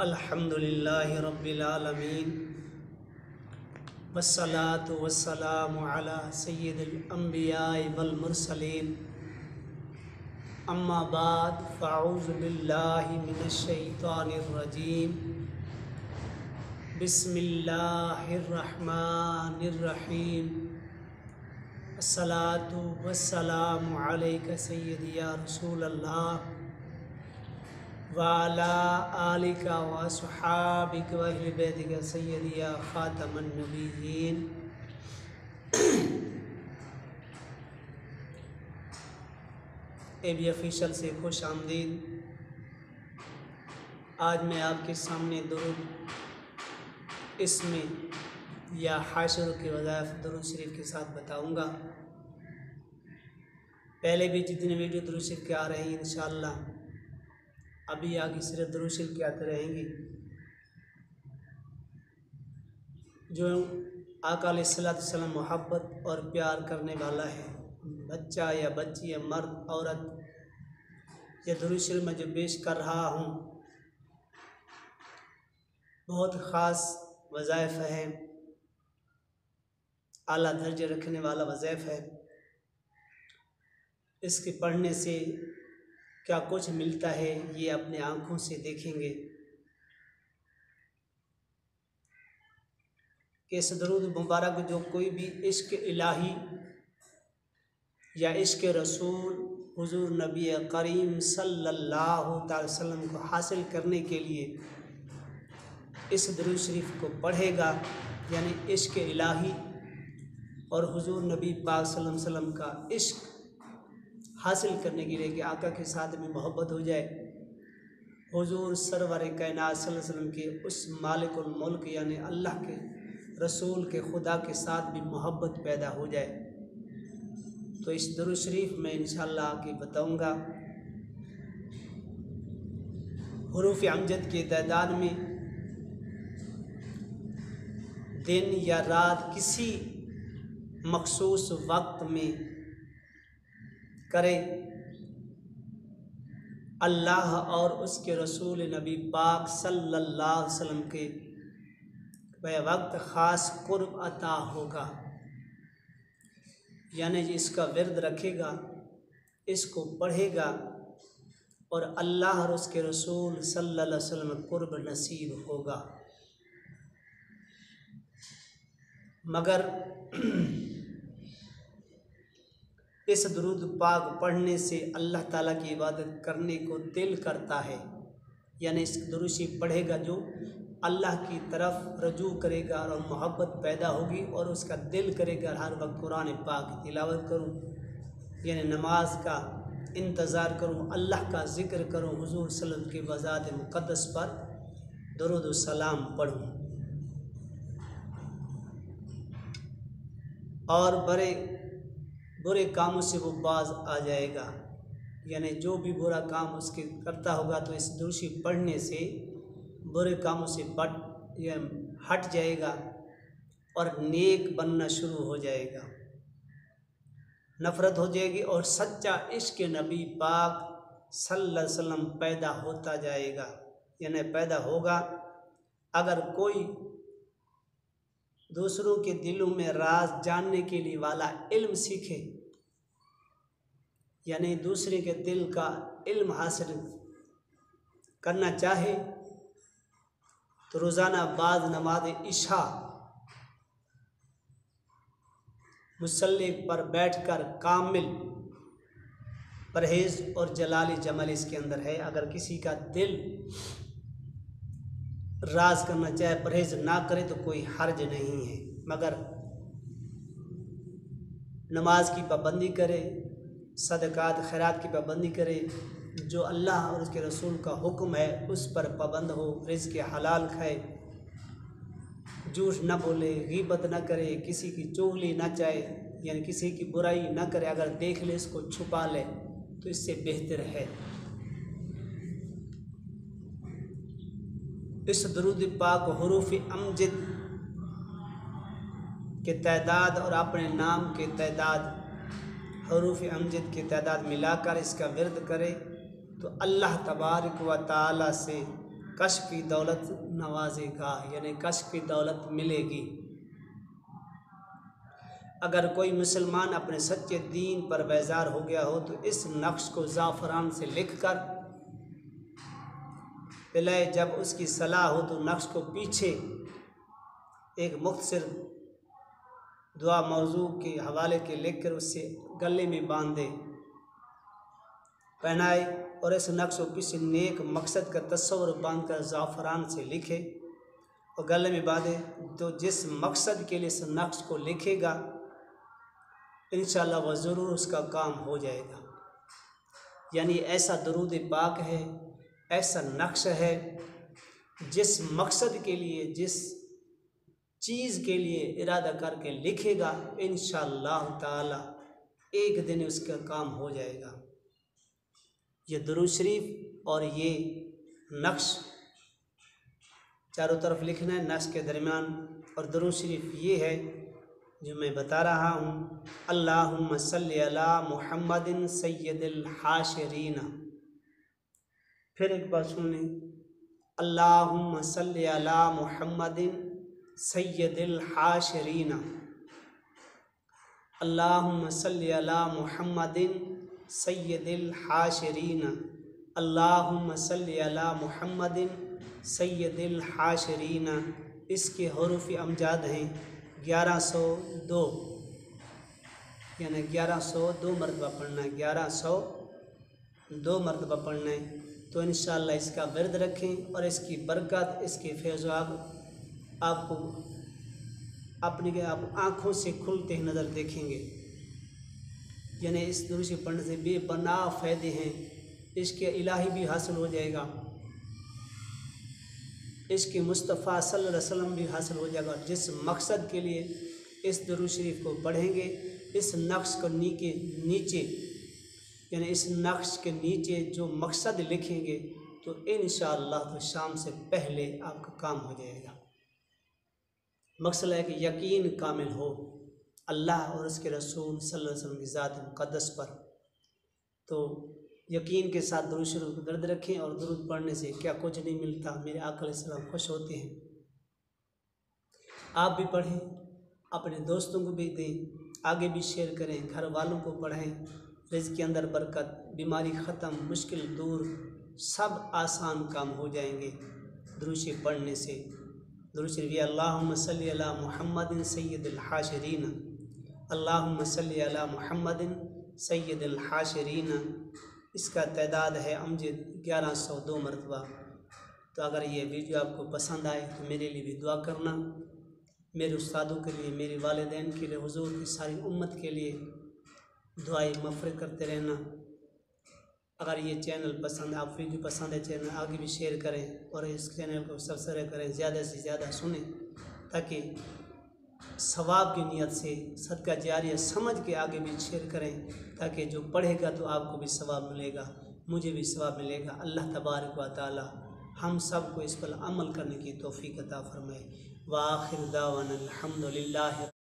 अल्हम्दुलिल्लाहि रब्बिल आलमीन वस्सलातु वस्सलामु अला सय्यिदिल अंबियाइ वल मुरसलीन अम्मा बाद फ़अऊज़ु बिल्लाहि मिनश शैतानिर रजीम बिस्मिल्लाहिर रहमानिर रहीम अस्सलातु वस्सलामु अलैका सय्यदी या रसूलल्लाह व अला आलिका व अस्हाबिका व अहले बैतिका सय्यदी या खातमन नबिय्यीन। एबी ऑफिशियल से खुश आमदीद। आज मैं आपके सामने दुरूद इसमें या हाशर के वज़ाइफ दुरूद शरीफ के साथ बताऊंगा। पहले भी जितने वीडियो दुरूद शरीफ के आ रहे हैं इंशाअल्लाह अभी आगे सिर्फ दुरूद शरीफ के आते रहेंगे। जो आका अलैहिस्सलाम मोहब्बत और प्यार करने वाला है, बच्चा या बच्ची या मर्द औरत, या दुरूद शरीफ में जो पेश कर रहा हूँ बहुत ख़ास वज़ाइफ है, आला दर्जे रखने वाला वज़ाइफ है। इसके पढ़ने से क्या कुछ मिलता है ये अपने आँखों से देखेंगे कि इस दुरूद मुबारक जो कोई भी इश्क इलाही या इश्क रसूल हुजूर नबी करीम सल्लल्लाहु अलैहि वसल्लम को हासिल करने के लिए इस दुरूद शरीफ को पढ़ेगा, यानी इश्क इलाही और हुजूर नबी पाक सल्लल्लाहु अलैहि वसल्लम का इश्क हासिल करने के लिए कि आका के साथ में मोहब्बत हो जाए, हुजूर सरवर कायनात सल्लल्लाहु अलैहि वसल्लम के उस मालिकुल मुल्क यानी अल्लाह के रसूल के खुदा के साथ भी मोहब्बत पैदा हो जाए। तो इस दुरूद शरीफ में इंशाअल्लाह आके बताऊंगा। हुरूफ अमजद की तादाद में दिन या रात किसी मखसूस वक्त में करे, अल्लाह और उसके रसूल नबी पाक सल्लल्लाहु अलैहि वसल्लम के वह वक्त ख़ास कुर्ब अता होगा। यानी इसका विर्द रखेगा, इसको पढ़ेगा और अल्लाह और उसके रसूल सल्लल्लाहु अलैहि वसल्लम कुर्ब नसीब होगा। मगर इस दुरूद पाक पढ़ने से अल्लाह ताला की इबादत करने को दिल करता है, यानी इस दुरूद शरीफ पढ़ेगा जो अल्लाह की तरफ रजू करेगा और मोहब्बत पैदा होगी और उसका दिल करेगा हर वक्त कुरान पाक की तिलावत करूं, यानी नमाज का इंतज़ार करूं, अल्लाह का ज़िक्र करूं, हुजूर सल्लल्लाहु अलैहि वसल्लम की वज़ात मुक़द्दस पर दुरूद व सलाम पढ़ूं और बड़े बुरे कामों से वो बाज आ जाएगा। यानी जो भी बुरा काम उसके करता होगा तो इस दुरूद शरीफ पढ़ने से बुरे कामों से हट जाएगा और नेक बनना शुरू हो जाएगा, नफ़रत हो जाएगी और सच्चा इश्क नबी पाक सल्लल्लाहु अलैहि वसल्लम पैदा होता जाएगा, यानी पैदा होगा। अगर कोई दूसरों के दिलों में राज जानने के लिए वाला इल्म सीखे, यानी दूसरे के दिल का इल्म हासिल करना चाहे तो रोज़ाना बाद नमाज इशा मुसल्ले पर बैठकर कामिल परहेज़ और जलाली जमाल इसके अंदर है। अगर किसी का दिल राज करना चाहे, परहेज़ ना करे तो कोई हर्ज नहीं है, मगर नमाज की पाबंदी करे, सदक़ात खैरात की पाबंदी करे, जो अल्लाह और उसके रसूल का हुक्म है उस पर पाबंद हो, रिज़्क़ हलाल खाए, झूठ न बोले, गीबत न करे, किसी की चुगली न चाहे, यानी किसी की बुराई न करे, अगर देख ले इसको छुपा ले तो इससे बेहतर है। इस दुरूद पाक हुरूफ अमजद के तादाद और अपने नाम के तादाद हरूफ अमजद की तादाद मिलाकर इसका विर्द करे तो अल्लाह तबारक व तआला से कश्फ की दौलत नवाजेगा, यानी कश्फ की दौलत मिलेगी। अगर कोई मुसलमान अपने सच्चे दीन पर बेजार हो गया हो तो इस नक्श को ज़ाफ़रान से लिखकर पहले जब उसकी सलाह हो तो नक्श को पीछे एक मुख्तसर दुआ मौजू के हवाले के लिख कर उससे गले में बांध दे, पहनाए और इस नक्श को किसी नेक मकसद का तस्वर बांध कर ज़ाफ़रान से लिखे और गले में बांधे। तो जिस मकसद के लिए इस नक्श को लिखेगा इंशाअल्लाह वह ज़रूर उसका काम हो जाएगा। यानी ऐसा दरूद पाक है, ऐसा नक्श है, जिस मकसद के लिए, जिस चीज़ के लिए इरादा करके लिखेगा इंशाअल्लाह ताला एक दिन उसका काम हो जाएगा। ये दुरूद शरीफ और ये नक्श चारों तरफ लिखना है नक्श के दरमियान, और दुरूद शरीफ ये है जो मैं बता रहा हूँ, अल्लाहुम्मा सल्ली अला मुहम्मदिन सय्यदिल हाशिरीन। फिर एक बार सुन लें, अल्लाहुम्मा सल्ली अला मुहम्मदिन सय्यदिल हाशिरीन, अल्लाहुम्मा सल्ली अला मुहम्मदिन सय्यदिल हाशिरीन, अल्लाहुम्मा सल्ली अला मुहम्मदिन सय्यदिल हाशिरीन। इसके हरूफ अमजाद हैं 1102, यानी 1102 मरतबा पढ़ना है, 1102 मरतबा पढ़ना है। तो इंशाअल्लाह इसका विर्द रखें और इसकी बरकत, इसके फैज़ाब आपको अपनी आप आँखों से खुलते ही नज़र देखेंगे। यानी इस दुरूद शरीफ पढ़ने से बेपना फ़ायदे हैं, इसके इलाही भी हासिल हो जाएगा, इसके मुस्तफ़ा सल्लल्लाहु अलैहि वसल्लम भी हासिल हो जाएगा। जिस मकसद के लिए इस दुरूद शरीफ को पढ़ेंगे, इस नक्श को नीचे यानी इस नक्श के नीचे जो मकसद लिखेंगे तो इंशाअल्लाह तो शाम से पहले आपका काम हो जाएगा। मकसद है कि यकीन कामिल हो अल्लाह और उसके रसूल सल्लल्लाहु अलैहि वसल्लम की ज़ात मुक़द्दस पर। तो यकीन के साथ दुरूद शरीफ को दर्द रखें, और दुरूद पढ़ने से क्या कुछ नहीं मिलता, मेरे आका अलैहिस्सलाम खुश होते हैं। आप भी पढ़ें, अपने दोस्तों को भी दें, आगे भी शेयर करें, घर वालों को पढ़ें। रिज़्क़ के अंदर बरकत, बीमारी ख़त्म, मुश्किल दूर, सब आसान काम हो जाएंगे दुरूद शरीफ पढ़ने से। दुरूद शरीफ अल्लाहुम्मा सल्ली अला मुहम्मदिन सय्यदिल हाशिरीन, अल्लाहुम्मा सल्ली अला मुहम्मदिन सय्यदिल हाशिरीन। इसका तादाद है अमजद 1102 मरतबा। तो अगर ये वीडियो आपको पसंद आए तो मेरे लिए भी दुआ करना, मेरे उस्तादों के लिए, मेरे वालिदैन के लिए, हुजूर की सारी उम्मत के लिए दुआएं मफ़रत करते रहना। अगर ये चैनल पसंद, आप वीडियो पसंद है, चैनल आगे भी शेयर करें और इस चैनल को सब्सक्राइब करें, ज़्यादा से ज़्यादा सुनें, ताकि सवाब की नियत से सदका जारिया समझ के आगे भी शेयर करें, ताकि जो पढ़ेगा तो आपको भी सवाब मिलेगा, मुझे भी सवाब मिलेगा। अल्लाह तबारक व तआला हम सब को इस पर अमल करने की तौफीक अता फरमाए। व आखिर दावाना अल्हम्दुलिल्लाह।